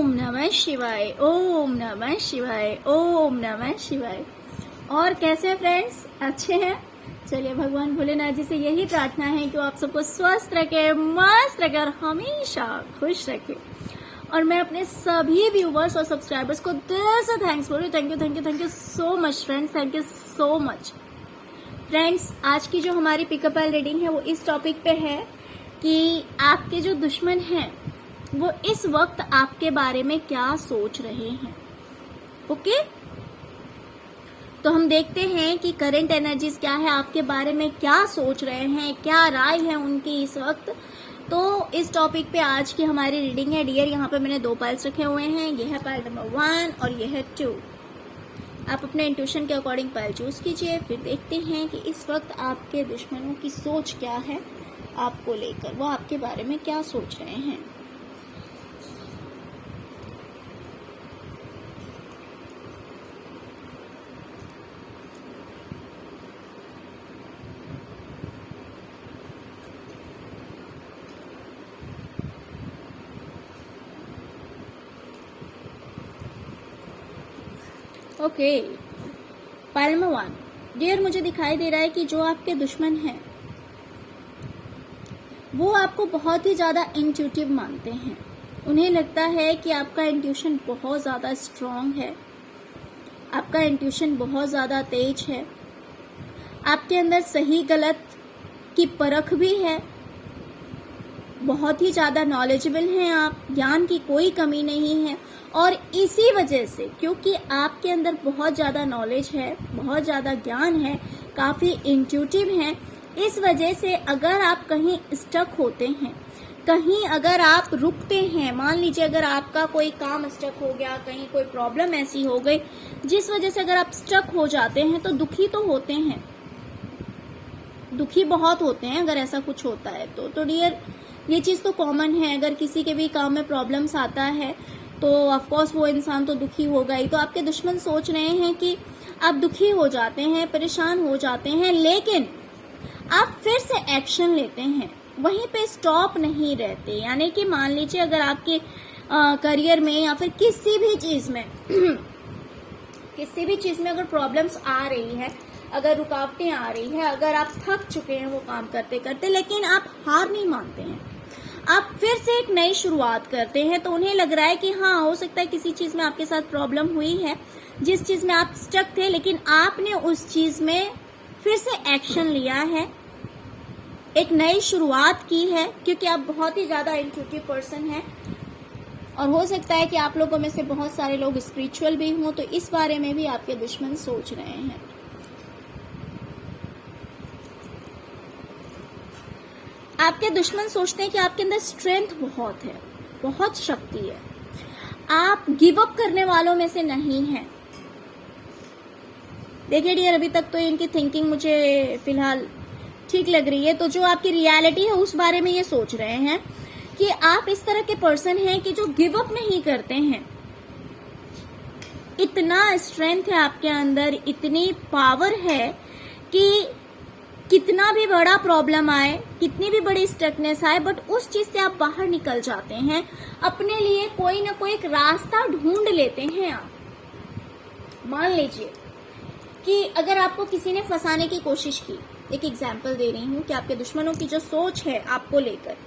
ओम नमः शिवाय, ओम नमः शिवाय, ओम नमः शिवाय। और कैसे हैं फ्रेंड्स, अच्छे हैं? चलिए भगवान भोलेनाथ जी से यही प्रार्थना है कि वो आप सबको स्वस्थ रखे, मस्त रखे और हमेशा खुश रखे। और मैं अपने सभी व्यूवर्स और सब्सक्राइबर्स को दिल से थैंक्स बोल रही हूँ। Thank you, thank you, thank you so much friends, thank you so much friends. आज की जो हमारी पिकअप एंड रीडिंग है वो इस टॉपिक पे है कि आपके जो दुश्मन हैं वो इस वक्त आपके बारे में क्या सोच रहे हैं। ओके, तो हम देखते हैं कि करंट एनर्जीज क्या है, आपके बारे में क्या सोच रहे हैं, क्या राय है उनकी इस वक्त। तो इस टॉपिक पे आज की हमारी रीडिंग है डियर। यहाँ पे मैंने 2 पाइल्स रखे हुए हैं, ये है पाइल नंबर 1 और ये है 2। आप अपने इंट्यूशन के अकॉर्डिंग पाइल चूज कीजिए। फिर देखते हैं कि इस वक्त आपके दुश्मनों की सोच क्या है आपको लेकर, वो आपके बारे में क्या सोच रहे हैं। ओके, पाइल नंबर 1 डियर, मुझे दिखाई दे रहा है कि जो आपके दुश्मन हैं वो आपको बहुत ही ज्यादा इंट्यूटिव मानते हैं। उन्हें लगता है कि आपका इंट्यूशन बहुत ज्यादा स्ट्रांग है, आपका इंट्यूशन बहुत ज्यादा तेज है, आपके अंदर सही गलत की परख भी है, बहुत ही ज्यादा नॉलेजेबल हैं आप, ज्ञान की कोई कमी नहीं है। और इसी वजह से, क्योंकि आपके अंदर बहुत ज्यादा नॉलेज है, बहुत ज्यादा ज्ञान है, काफी इंट्यूटिव हैं, इस वजह से अगर आप कहीं स्टक होते हैं, कहीं अगर आप रुकते हैं, मान लीजिए अगर आपका कोई काम स्टक हो गया, कहीं कोई प्रॉब्लम ऐसी हो गई जिस वजह से अगर आप स्टक हो जाते हैं तो दुखी तो होते हैं, दुखी बहुत होते हैं अगर ऐसा कुछ होता है तो डियर ये चीज तो कॉमन है। अगर किसी के भी काम में प्रॉब्लम्स आता है तो ऑफकोर्स वो इंसान तो दुखी होगा ही। तो आपके दुश्मन सोच रहे हैं कि आप दुखी हो जाते हैं, परेशान हो जाते हैं, लेकिन आप फिर से एक्शन लेते हैं, वहीं पे स्टॉप नहीं रहते। यानी कि मान लीजिए अगर आपके करियर में या फिर किसी भी चीज में किसी भी चीज में अगर प्रॉब्लम्स आ रही है, अगर रुकावटें आ रही है, अगर आप थक चुके हैं वो काम करते करते, लेकिन आप हार नहीं मानते हैं, आप फिर से एक नई शुरुआत करते हैं, तो उन्हें लग रहा है कि हाँ, हो सकता है किसी चीज में आपके साथ प्रॉब्लम हुई है, जिस चीज में आप स्टक थे, लेकिन आपने उस चीज में फिर से एक्शन लिया है, एक नई शुरुआत की है, क्योंकि आप बहुत ही ज्यादा इंट्यूटिव पर्सन हैं। और हो सकता है कि आप लोगों में से बहुत सारे लोग स्पिरिचुअल भी हों, तो इस बारे में भी आपके दुश्मन सोच रहे हैं। आपके दुश्मन सोचते हैं कि आपके अंदर स्ट्रेंथ बहुत है, बहुत शक्ति है, आप गिव अप करने वालों में से नहीं हैं। देखिए डियर, अभी तक तो इनकी थिंकिंग मुझे फिलहाल ठीक लग रही है। तो जो आपकी रियलिटी है उस बारे में ये सोच रहे हैं कि आप इस तरह के पर्सन हैं कि जो गिव अप नहीं करते हैं। इतना स्ट्रेंथ है आपके अंदर, इतनी पावर है कि कितना भी बड़ा प्रॉब्लम आए, कितनी भी बड़ी स्टकनेस आए, बट उस चीज से आप बाहर निकल जाते हैं, अपने लिए कोई ना कोई एक रास्ता ढूंढ लेते हैं आप। मान लीजिए कि अगर आपको किसी ने फंसाने की कोशिश की, एक एग्जाम्पल दे रही हूँ कि आपके दुश्मनों की जो सोच है आपको लेकर,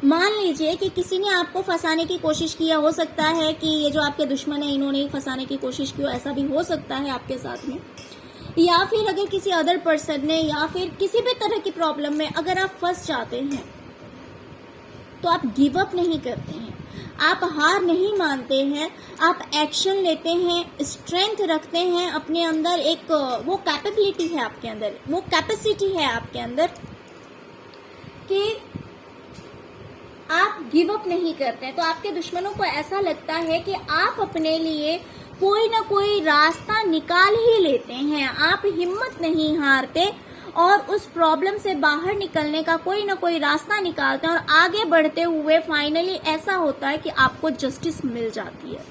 मान लीजिए कि किसी ने आपको फंसाने की कोशिश किया, हो सकता है कि ये जो आपके दुश्मन है इन्होंने ही फंसाने की कोशिश की हो, ऐसा भी हो सकता है आपके साथ में। या फिर अगर किसी अदर पर्सन ने, या फिर किसी भी तरह की प्रॉब्लम में अगर आप फंस जाते हैं तो आप गिव अप नहीं करते हैं, आप हार नहीं मानते हैं, आप एक्शन लेते हैं, स्ट्रेंथ रखते हैं अपने अंदर, एक वो कैपेबिलिटी है आपके अंदर, वो कैपेसिटी है आपके अंदर कि आप गिव अप नहीं करते हैं। तो आपके दुश्मनों को ऐसा लगता है कि आप अपने लिए कोई ना कोई रास्ता निकाल ही लेते हैं, आप हिम्मत नहीं हारते और उस प्रॉब्लम से बाहर निकलने का कोई ना कोई रास्ता निकालते हैं, और आगे बढ़ते हुए फाइनली ऐसा होता है कि आपको जस्टिस मिल जाती है,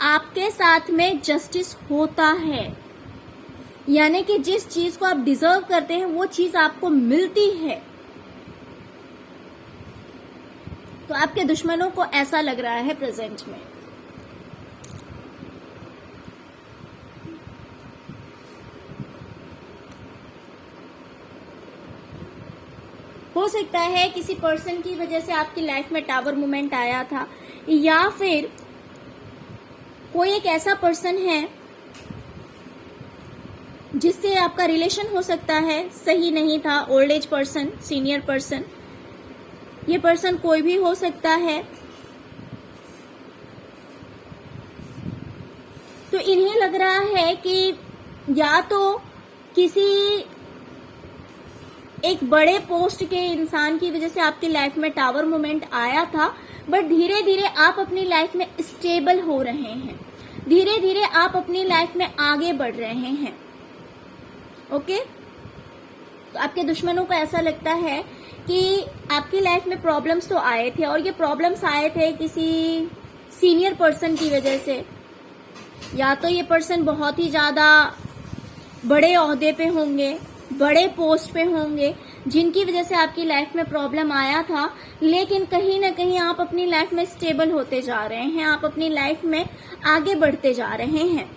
आपके साथ में जस्टिस होता है। यानी कि जिस चीज को आप डिजर्व करते हैं वो चीज आपको मिलती है। तो आपके दुश्मनों को ऐसा लग रहा है प्रेजेंट में। हो सकता है किसी पर्सन की वजह से आपकी लाइफ में टावर मूवमेंट आया था, या फिर कोई एक ऐसा पर्सन है जिससे आपका रिलेशन हो सकता है सही नहीं था, old age person, senior person, ये पर्सन कोई भी हो सकता है। तो इन्हें लग रहा है कि या तो किसी एक बड़े पोस्ट के इंसान की वजह से आपकी लाइफ में टावर मोमेंट आया था, बट धीरे धीरे आप अपनी लाइफ में स्टेबल हो रहे हैं, धीरे धीरे आप अपनी लाइफ में आगे बढ़ रहे हैं। ओके, तो आपके दुश्मनों को ऐसा लगता है कि आपकी लाइफ में प्रॉब्लम्स तो आए थे, और ये प्रॉब्लम्स आए थे किसी सीनियर पर्सन की वजह से। या तो ये पर्सन बहुत ही ज्यादा बड़े ओहदे पे होंगे, बड़े पोस्ट पे होंगे, जिनकी वजह से आपकी लाइफ में प्रॉब्लम आया था, लेकिन कहीं ना कहीं आप अपनी लाइफ में स्टेबल होते जा रहे हैं, आप अपनी लाइफ में आगे बढ़ते जा रहे हैं।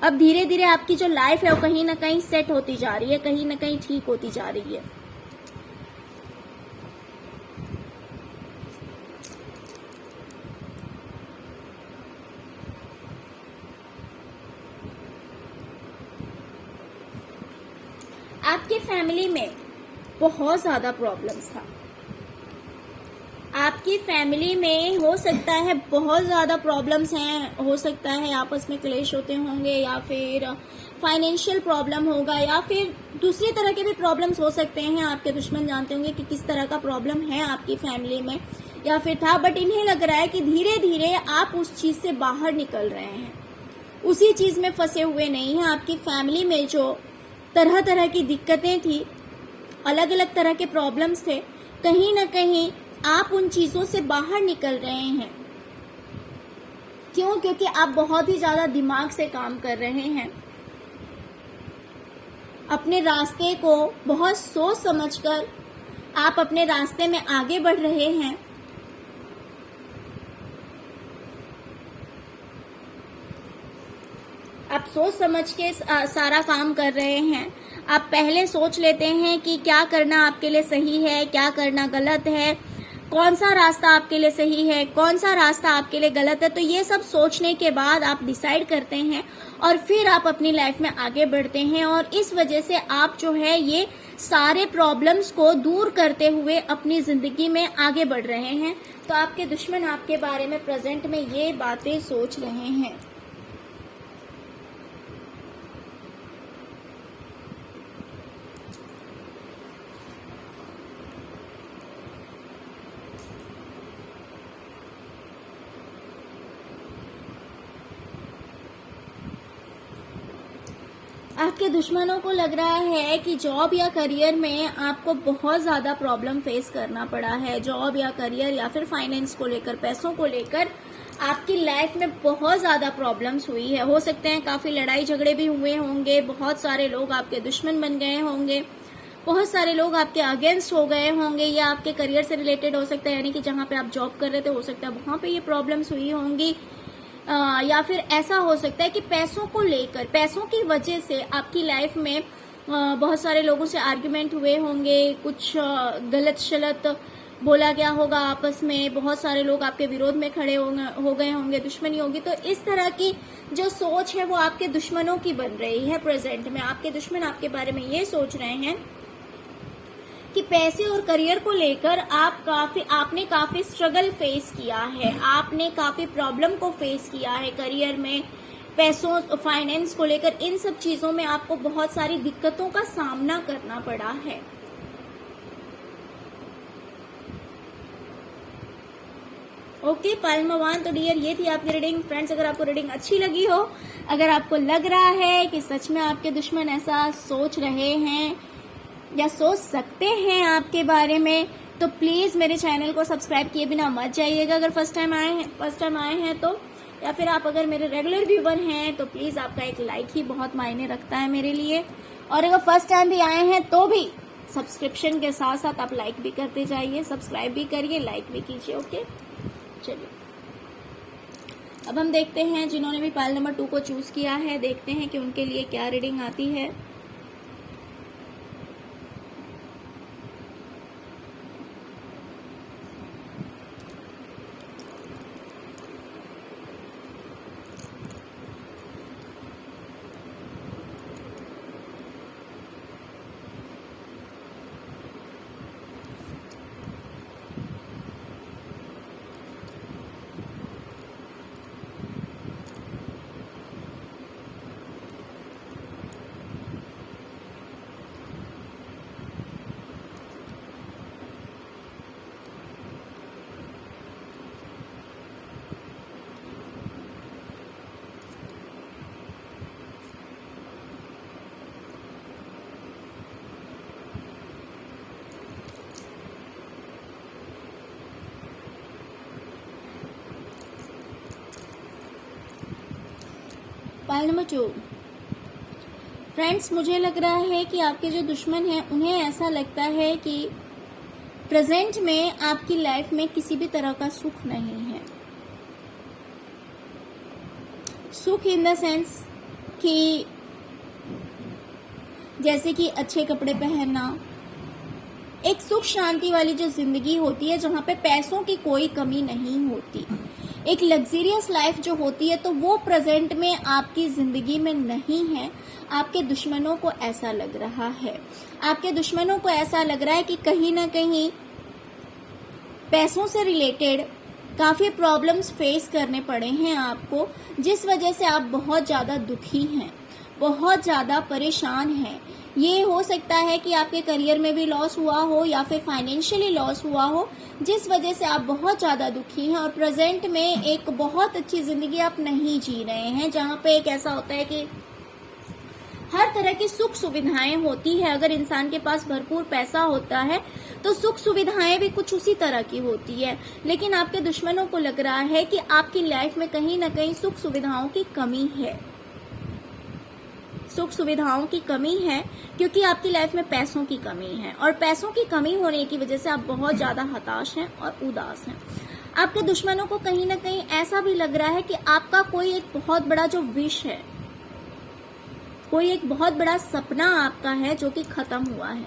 अब धीरे धीरे आपकी जो लाइफ है वो कहीं ना कहीं सेट होती जा रही है, कहीं ना कहीं ठीक होती जा रही है। आपके फैमिली में बहुत ज्यादा प्रॉब्लम्स था, आपकी फैमिली में हो सकता है बहुत ज्यादा प्रॉब्लम्स हैं, हो सकता है आपस में क्लेश होते होंगे, या फिर फाइनेंशियल प्रॉब्लम होगा, या फिर दूसरी तरह के भी प्रॉब्लम्स हो सकते हैं। आपके दुश्मन जानते होंगे कि किस तरह का प्रॉब्लम है आपकी फैमिली में या फिर था, बट इन्हें लग रहा है कि धीरे धीरे आप उस चीज से बाहर निकल रहे हैं, उसी चीज में फंसे हुए नहीं हैं। आपकी फैमिली में जो तरह तरह की दिक्कतें थी, अलग अलग तरह के प्रॉब्लम्स थे, कहीं ना कहीं आप उन चीजों से बाहर निकल रहे हैं। क्यों? क्योंकि आप बहुत ही ज्यादा दिमाग से काम कर रहे हैं, अपने रास्ते को बहुत सोच समझकर आप अपने रास्ते में आगे बढ़ रहे हैं। आप सोच समझ के सारा काम कर रहे हैं। आप पहले सोच लेते हैं कि क्या करना आपके लिए सही है, क्या करना गलत है, कौन सा रास्ता आपके लिए सही है, कौन सा रास्ता आपके लिए गलत है। तो ये सब सोचने के बाद आप डिसाइड करते हैं और फिर आप अपनी लाइफ में आगे बढ़ते हैं, और इस वजह से आप जो है ये सारे प्रॉब्लम्स को दूर करते हुए अपनी जिंदगी में आगे बढ़ रहे हैं। तो आपके दुश्मन आपके बारे में प्रेजेंट में ये बातें सोच रहे हैं। आपके दुश्मनों को लग रहा है कि जॉब या करियर में आपको बहुत ज़्यादा प्रॉब्लम फेस करना पड़ा है। जॉब या करियर या फिर फाइनेंस को लेकर, पैसों को लेकर आपकी लाइफ में बहुत ज़्यादा प्रॉब्लम्स हुई है। हो सकते हैं काफ़ी लड़ाई झगड़े भी हुए होंगे, बहुत सारे लोग आपके दुश्मन बन गए होंगे, बहुत सारे लोग आपके अगेंस्ट हो गए होंगे, या आपके करियर से रिलेटेड हो सकता है, यानी कि जहाँ पे आप जॉब कर रहे थे हो सकता है वहाँ पे ये प्रॉब्लम्स हुई होंगी। या फिर ऐसा हो सकता है कि पैसों को लेकर, पैसों की वजह से आपकी लाइफ में बहुत सारे लोगों से आर्ग्यूमेंट हुए होंगे, कुछ गलत शलत बोला गया होगा आपस में, बहुत सारे लोग आपके विरोध में खड़े हो गए होंगे, दुश्मनी होगी। तो इस तरह की जो सोच है वो आपके दुश्मनों की बन रही है प्रेजेंट में। आपके दुश्मन आपके बारे में ये सोच रहे हैं कि पैसे और करियर को लेकर आपने काफी स्ट्रगल फेस किया है, आपने काफी प्रॉब्लम को फेस किया है करियर में, पैसों, फाइनेंस को लेकर, इन सब चीजों में आपको बहुत सारी दिक्कतों का सामना करना पड़ा है। ओके पालमावान, तो डियर ये थी आपकी रीडिंग। फ्रेंड्स, अगर आपको रीडिंग अच्छी लगी हो, अगर आपको लग रहा है कि सच में आपके दुश्मन ऐसा सोच रहे हैं या सोच सकते हैं आपके बारे में, तो प्लीज मेरे चैनल को सब्सक्राइब किए बिना मत जाइएगा अगर फर्स्ट टाइम आए हैं तो, या फिर आप अगर मेरे रेगुलर व्यूवर हैं तो प्लीज आपका एक लाइक ही बहुत मायने रखता है मेरे लिए। और अगर फर्स्ट टाइम भी आए हैं तो भी सब्सक्रिप्शन के साथ साथ आप लाइक भी करते जाइए, सब्सक्राइब भी करिए, लाइक भी कीजिए। ओके, चलिए अब हम देखते हैं जिन्होंने भी पायल नंबर 2 को चूज किया है, देखते हैं कि उनके लिए क्या रीडिंग आती है। पायल नंबर 2, फ्रेंड्स मुझे लग रहा है कि आपके जो दुश्मन हैं उन्हें ऐसा लगता है कि प्रेजेंट में आपकी लाइफ में किसी भी तरह का सुख नहीं है। सुख इन द सेंस कि जैसे कि अच्छे कपड़े पहनना, एक सुख शांति वाली जो जिंदगी होती है जहां पे पैसों की कोई कमी नहीं होती, एक लग्जरियस लाइफ जो होती है, तो वो प्रेजेंट में आपकी जिंदगी में नहीं है। आपके दुश्मनों को ऐसा लग रहा है, आपके दुश्मनों को ऐसा लग रहा है कि कहीं ना कहीं पैसों से रिलेटेड काफी प्रॉब्लम्स फेस करने पड़े हैं आपको, जिस वजह से आप बहुत ज्यादा दुखी हैं, बहुत ज्यादा परेशान हैं। ये हो सकता है कि आपके करियर में भी लॉस हुआ हो या फिर फाइनेंशियली लॉस हुआ हो, जिस वजह से आप बहुत ज़्यादा दुखी हैं और प्रेजेंट में एक बहुत अच्छी ज़िंदगी आप नहीं जी रहे हैं, जहाँ पे एक ऐसा होता है कि हर तरह की सुख सुविधाएं होती है। अगर इंसान के पास भरपूर पैसा होता है तो सुख सुविधाएं भी कुछ उसी तरह की होती है, लेकिन आपके दुश्मनों को लग रहा है कि आपकी लाइफ में कहीं ना कहीं सुख सुविधाओं की कमी है, सुख सुविधाओं की कमी है, क्योंकि आपकी लाइफ में पैसों की कमी है और पैसों की कमी होने की वजह से आप बहुत ज्यादा हताश हैं और उदास हैं। आपके दुश्मनों को कहीं ना कहीं ऐसा भी लग रहा है कि आपका कोई एक बहुत बड़ा जो विश है, कोई एक बहुत बड़ा सपना आपका है जो कि खत्म हुआ है,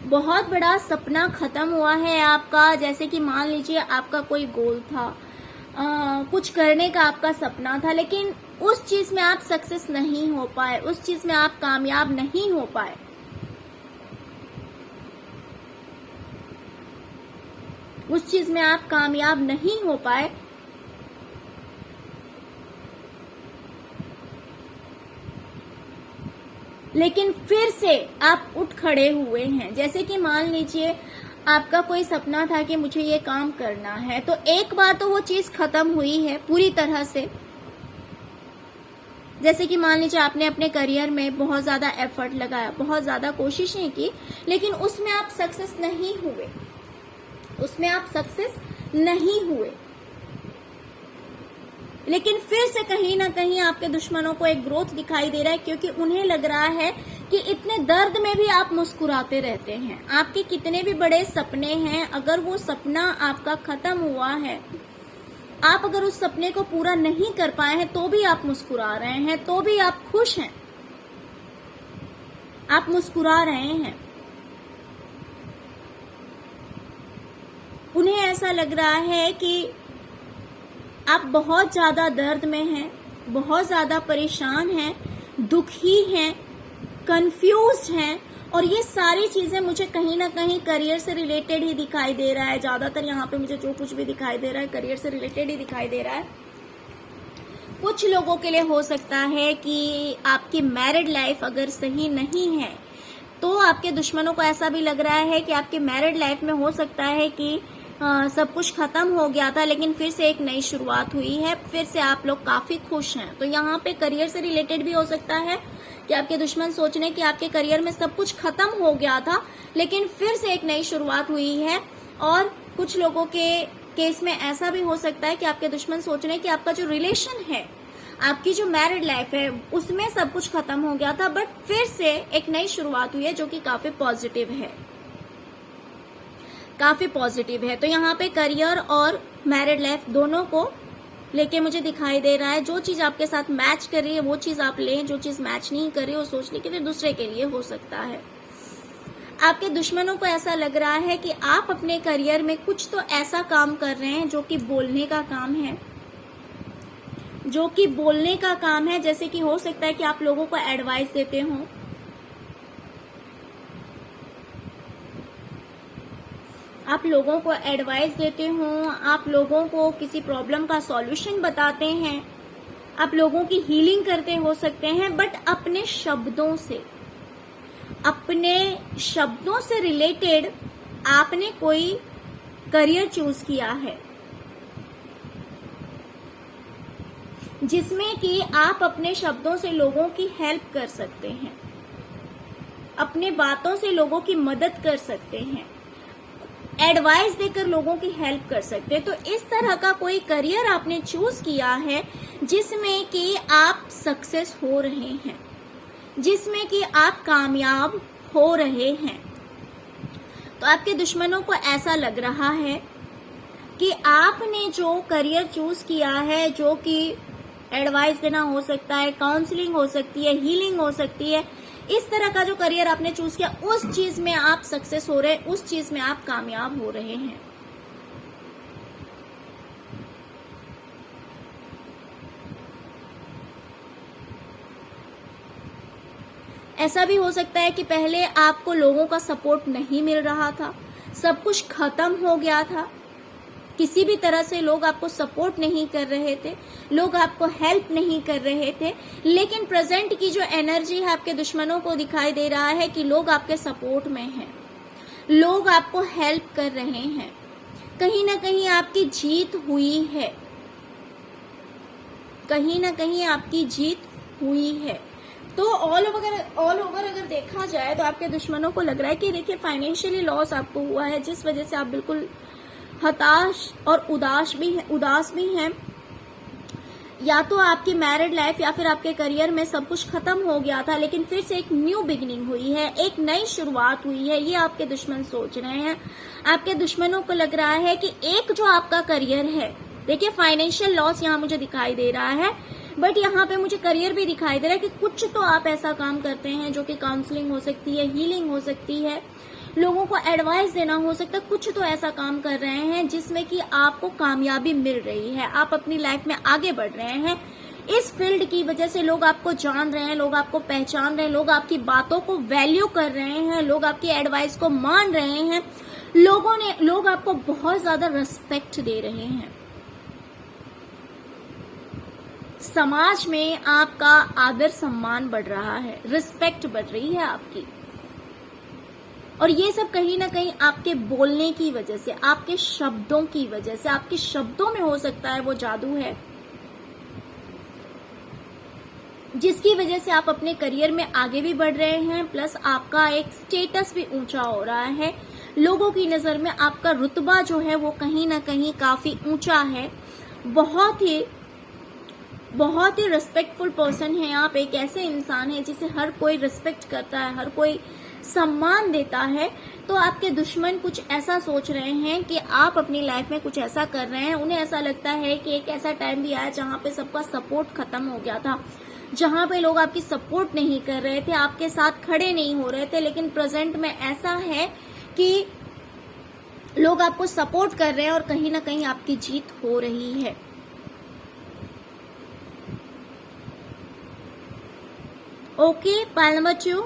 बहुत बड़ा सपना खत्म हुआ है आपका। जैसे कि मान लीजिए आपका कोई गोल था, कुछ करने का आपका सपना था, लेकिन उस चीज में आप सक्सेस नहीं हो पाए, उस चीज में आप कामयाब नहीं हो पाए। उस चीज में आप कामयाब नहीं हो पाए, लेकिन फिर से आप उठ खड़े हुए हैं। जैसे कि मान लीजिए आपका कोई सपना था कि मुझे ये काम करना है, तो एक बार तो वो चीज खत्म हुई है पूरी तरह से। जैसे कि मान लीजिए आपने अपने करियर में बहुत ज्यादा एफर्ट लगाया, बहुत ज्यादा कोशिशें की, लेकिन उसमें आप सक्सेस नहीं हुए, उसमें आप सक्सेस नहीं हुए। लेकिन फिर से कहीं ना कहीं आपके दुश्मनों को एक ग्रोथ दिखाई दे रहा है, क्योंकि उन्हें लग रहा है कि इतने दर्द में भी आप मुस्कुराते रहते हैं। आपके कितने भी बड़े सपने हैं, अगर वो सपना आपका खत्म हुआ है, आप अगर उस सपने को पूरा नहीं कर पाए हैं, तो भी आप मुस्कुरा रहे हैं, तो भी आप खुश हैं, आप मुस्कुरा रहे हैं। उन्हें ऐसा लग रहा है कि आप बहुत ज्यादा दर्द में हैं, बहुत ज्यादा परेशान हैं, दुखी हैं, कंफ्यूज्ड हैं, और ये सारी चीजें मुझे कहीं ना कहीं करियर से रिलेटेड ही दिखाई दे रहा है। ज्यादातर यहाँ पे मुझे जो कुछ भी दिखाई दे रहा है करियर से रिलेटेड ही दिखाई दे रहा है। कुछ लोगों के लिए हो सकता है कि आपकी मैरिड लाइफ अगर सही नहीं है, तो आपके दुश्मनों को ऐसा भी लग रहा है कि आपके मैरिड लाइफ में हो सकता है कि सब कुछ खत्म हो गया था, लेकिन फिर से एक नई शुरुआत हुई है, फिर से आप लोग काफी खुश हैं। तो यहाँ पे करियर से रिलेटेड भी हो सकता है कि आपके दुश्मन सोच रहे हैं कि आपके करियर में सब कुछ खत्म हो गया था, लेकिन फिर से एक नई शुरुआत हुई है। और कुछ लोगों के केस में ऐसा भी हो सकता है कि आपके दुश्मन सोच रहे हैं कि आपका जो रिलेशन है, आपकी जो मैरिड लाइफ है उसमें सब कुछ खत्म हो गया था, बट फिर से एक नई शुरुआत हुई है जो कि काफी पॉजिटिव है, काफी पॉजिटिव है। तो यहाँ पे करियर और मैरिड लाइफ दोनों को लेके मुझे दिखाई दे रहा है, जो चीज आपके साथ मैच कर रही है वो चीज आप लें, जो चीज मैच नहीं कर रही है वो सोच लें कि फिर दूसरे के लिए हो सकता है। आपके दुश्मनों को ऐसा लग रहा है कि आप अपने करियर में कुछ तो ऐसा काम कर रहे हैं जो कि बोलने का काम है, जो कि बोलने का काम है। जैसे कि हो सकता है कि आप लोगों को एडवाइस देते हो, आप लोगों को एडवाइस देते हो, आप लोगों को किसी प्रॉब्लम का सॉल्यूशन बताते हैं, आप लोगों की हीलिंग करते हो सकते हैं, बट अपने शब्दों से रिलेटेड आपने कोई करियर चूज किया है जिसमें कि आप अपने शब्दों से लोगों की हेल्प कर सकते हैं, अपने बातों से लोगों की मदद कर सकते हैं, एडवाइस देकर लोगों की हेल्प कर सकते हैं। तो इस तरह का कोई करियर आपने चूज किया है जिसमें कि आप सक्सेस हो रहे हैं, जिसमें कि आप कामयाब हो रहे हैं। तो आपके दुश्मनों को ऐसा लग रहा है कि आपने जो करियर चूज किया है, जो कि एडवाइस देना हो सकता है, काउंसलिंग हो सकती है, हीलिंग हो सकती है, इस तरह का जो करियर आपने चूज किया उस चीज में आप सक्सेस हो रहे हैं, उस चीज में आप कामयाब हो रहे हैं। ऐसा भी हो सकता है कि पहले आपको लोगों का सपोर्ट नहीं मिल रहा था, सब कुछ खत्म हो गया था, किसी भी तरह से लोग आपको सपोर्ट नहीं कर रहे थे, लोग आपको हेल्प नहीं कर रहे थे। लेकिन प्रेजेंट की जो एनर्जी है आपके दुश्मनों को दिखाई दे रहा है कि लोग आपके सपोर्ट में हैं, लोग आपको हेल्प कर रहे हैं, कहीं ना कहीं आपकी जीत हुई है, कहीं ना कहीं आपकी जीत हुई है। तो ऑल ओवर अगर देखा जाए तो आपके दुश्मनों को लग रहा है कि देखिए फाइनेंशियली लॉस आपको हुआ है, जिस वजह से आप बिल्कुल हताश और उदास भी हैं। या तो आपकी मैरिड लाइफ या फिर आपके करियर में सब कुछ खत्म हो गया था, लेकिन फिर से एक न्यू बिगिनिंग हुई है, एक नई शुरुआत हुई है, ये आपके दुश्मन सोच रहे हैं। आपके दुश्मनों को लग रहा है कि एक जो आपका करियर है, देखिए फाइनेंशियल लॉस यहाँ मुझे दिखाई दे रहा है, बट यहाँ पे मुझे करियर भी दिखाई दे रहा है कि कुछ तो आप ऐसा काम करते हैं जो कि काउंसलिंग हो सकती है, हीलिंग हो सकती है, लोगों को एडवाइस देना हो सकता है, कुछ तो ऐसा काम कर रहे हैं जिसमें कि आपको कामयाबी मिल रही है, आप अपनी लाइफ में आगे बढ़ रहे हैं। इस फील्ड की वजह से लोग आपको जान रहे हैं, लोग आपको पहचान रहे हैं, लोग आपकी बातों को वैल्यू कर रहे हैं, लोग आपकी एडवाइस को मान रहे हैं, लोग आपको बहुत ज्यादा रिस्पेक्ट दे रहे हैं। समाज में आपका आदर सम्मान बढ़ रहा है, रिस्पेक्ट बढ़ रही है आपकी, और ये सब कहीं ना कहीं आपके बोलने की वजह से, आपके शब्दों की वजह से, आपके शब्दों में हो सकता है वो जादू है जिसकी वजह से आप अपने करियर में आगे भी बढ़ रहे हैं, प्लस आपका एक स्टेटस भी ऊंचा हो रहा है। लोगों की नजर में आपका रुतबा जो है वो कहीं ना कहीं काफी ऊंचा है। बहुत ही रिस्पेक्टफुल पर्सन है आप, एक ऐसे इंसान है जिसे हर कोई रिस्पेक्ट करता है, हर कोई सम्मान देता है। तो आपके दुश्मन कुछ ऐसा सोच रहे हैं कि आप अपनी लाइफ में कुछ ऐसा कर रहे हैं, उन्हें ऐसा लगता है कि एक ऐसा टाइम भी आया जहां पे सबका सपोर्ट खत्म हो गया था, जहां पे लोग आपकी सपोर्ट नहीं कर रहे थे, आपके साथ खड़े नहीं हो रहे थे। लेकिन प्रेजेंट में ऐसा है कि लोग आपको सपोर्ट कर रहे हैं और कहीं ना कहीं आपकी जीत हो रही है। Okay, pile number 2।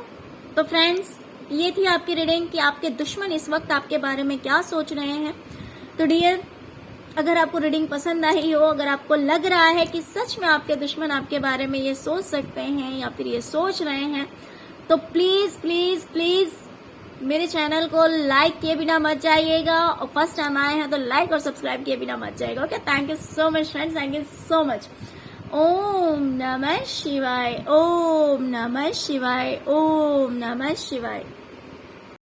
तो फ्रेंड्स, ये थी आपकी रीडिंग कि आपके दुश्मन इस वक्त आपके बारे में क्या सोच रहे हैं। तो डियर, अगर आपको रीडिंग पसंद आई हो, अगर आपको लग रहा है कि सच में आपके दुश्मन आपके बारे में ये सोच सकते हैं या फिर ये सोच रहे हैं, तो प्लीज प्लीज प्लीज मेरे चैनल को लाइक किए बिना मत जाइएगा, और फर्स्ट टाइम आए हैं तो लाइक और सब्सक्राइब किए बिना मत जाइएगा। Okay, thank you so much friends, thank you so much. Om नमः शिवाय, ओम नमः शिवाय, ओम नमः शिवाय।